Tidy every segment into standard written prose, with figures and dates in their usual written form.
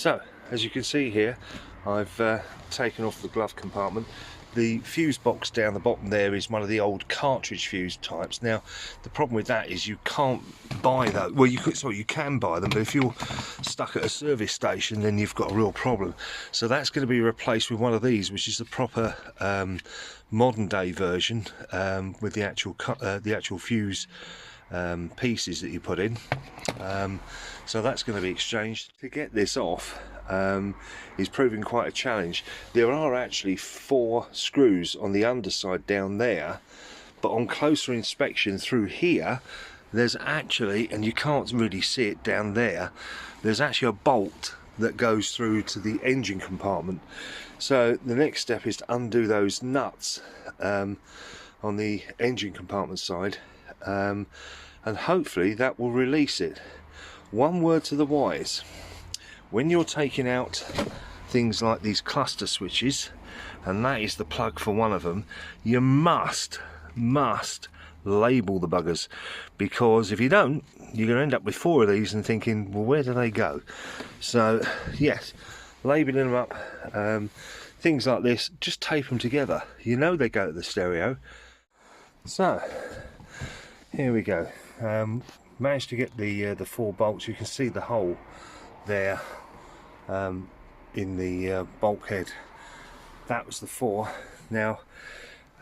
So as you can see here, I've taken off the glove compartment. The fuse box down the bottom there is one of the old cartridge fuse types. Now the problem with that is you can't buy that. Well, you can buy them, but if you're stuck at a service station, then you've got a real problem. So that's going to be replaced with one of these, which is the proper modern day version, with the actual fuse pieces that you put in. So that's going to be exchanged. To get this off is proving quite a challenge. There are actually 4 screws on the underside down there, but on closer inspection through here, there's actually, and you can't really see it down there, there's actually a bolt that goes through to the engine compartment. So the next step is to undo those nuts on the engine compartment side, and hopefully that will release it. One word to the wise: when you're taking out things like these cluster switches, and that is the plug for one of them, you must label the buggers, because if you don't, you're going to end up with 4 of these and thinking, well, where do they go? So yes, labeling them up, things like this, just tape them together. You know they go to the stereo. So here we go. Managed to get the 4 bolts. You can see the hole there in the bulkhead. That was the 4. Now,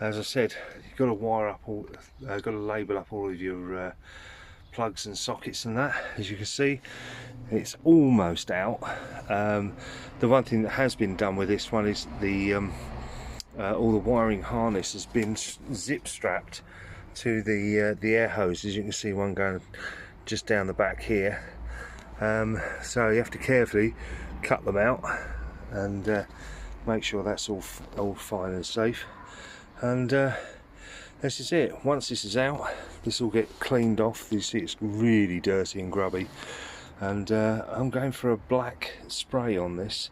as I said, you've got to wire up all, got to label up all of your plugs and sockets and that. As you can see, it's almost out. The one thing that has been done with this one is the all the wiring harness has been zip strapped to the air hose. As you can see, one going just down the back here. So you have to carefully cut them out and make sure that's all fine and safe. And this is it. Once this is out, this will get cleaned off. You see it's really dirty and grubby, and I'm going for a black spray on this,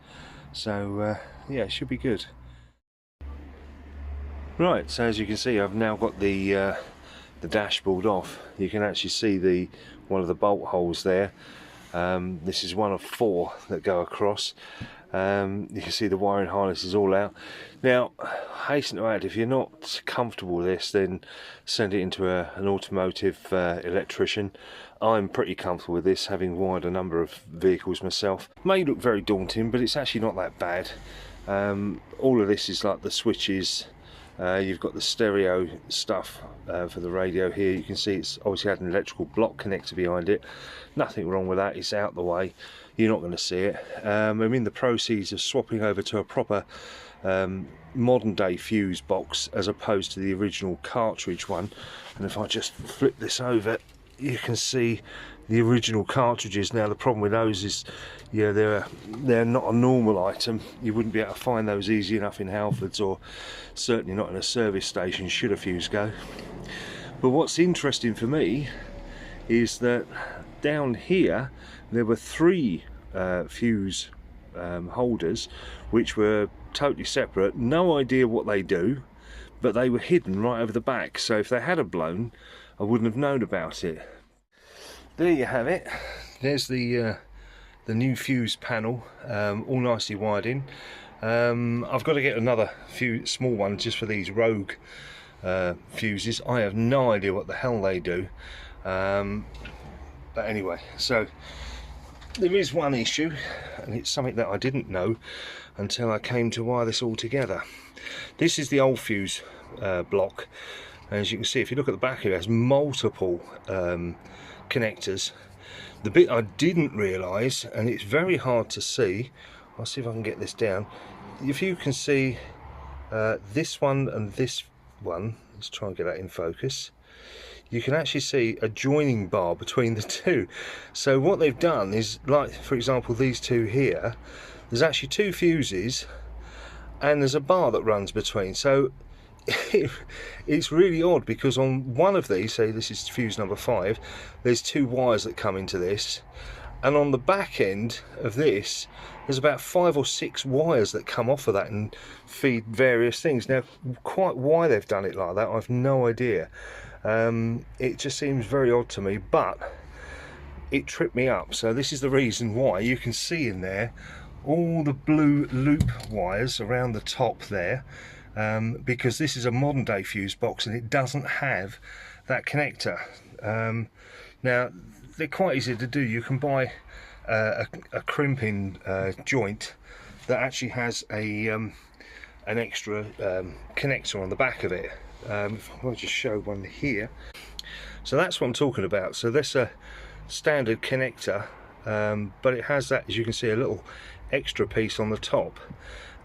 so yeah, it should be good. Right, so as you can see, I've now got the dashboard off. You can actually see one of the bolt holes there. This is one of 4 that go across. You can see the wiring harness is all out. Now, hasten to add, if you're not comfortable with this, then send it into an automotive electrician. I'm pretty comfortable with this, having wired a number of vehicles myself. May look very daunting, but it's actually not that bad. All of this is like the switches. You've got the stereo stuff for the radio here. You can see it's obviously had an electrical block connector behind it. Nothing wrong with that, it's out the way. You're not going to see it. I'm in the process of swapping over to a proper modern day fuse box as opposed to the original cartridge one. And if I just flip this over, you can see the original cartridges. Now the problem with those is, yeah, they're not a normal item. You wouldn't be able to find those easy enough in Halfords, or certainly not in a service station should a fuse go. But what's interesting for me is that down here there were 3 fuse holders which were totally separate. No idea what they do, but they were hidden right over the back, so if they had a blown, I wouldn't have known about it. There you have it. There's the new fuse panel, all nicely wired in. I've got to get another few small ones just for these rogue fuses. I have no idea what the hell they do, but anyway, so there is one issue, and it's something that I didn't know until I came to wire this all together. This is the old fuse block. As you can see, if you look at the back here, it has multiple connectors. The bit I didn't realise, and it's very hard to see, I'll see if I can get this down. If you can see this one and this one, let's try and get that in focus. You can actually see a joining bar between the 2. So what they've done is, like for example these 2 here, there's actually 2 fuses and there's a bar that runs between. So it's really odd, because on one of these, say this is fuse number 5, there's 2 wires that come into this, and on the back end of this there's about 5 or 6 wires that come off of that and feed various things. Now, quite why they've done it like that, I've no idea. It just seems very odd to me, but it tripped me up. So this is the reason why. You can see in there all the blue loop wires around the top there, because this is a modern day fuse box and it doesn't have that connector. Now they're quite easy to do. You can buy a crimping joint that actually has an extra connector on the back of it. I'll just show one here. So that's what I'm talking about. So that's a standard connector, but it has that, as you can see, a little extra piece on the top.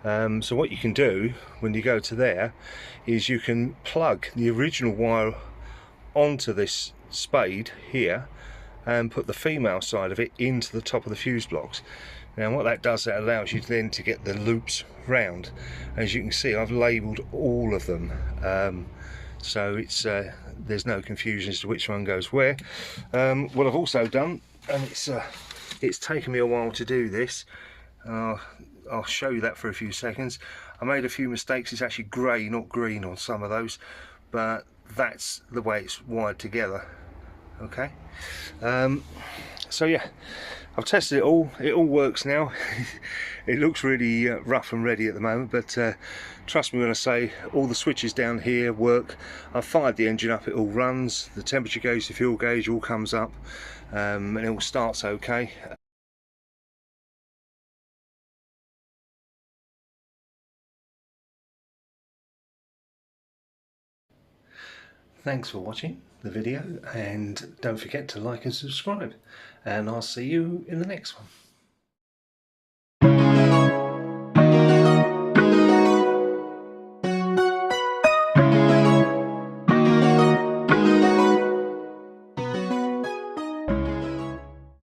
So what you can do when you go to there is you can plug the original wire onto this spade here and put the female side of it into the top of the fuse blocks. Now what that does, that allows you then to get the loops round. As you can see, I've labelled all of them, so it's there's no confusion as to which one goes where. What I've also done, and it's taken me a while to do this, I'll show you that for a few seconds. I made a few mistakes. It's actually grey, not green on some of those, but that's the way it's wired together. Okay, so yeah, I've tested it all works now. It looks really rough and ready at the moment, but trust me when I say all the switches down here work. I've fired the engine up, it all runs, the temperature gauge, the fuel gauge all comes up, and it all starts okay. Thanks for watching the video, and don't forget to like and subscribe, and I'll see you in the next one.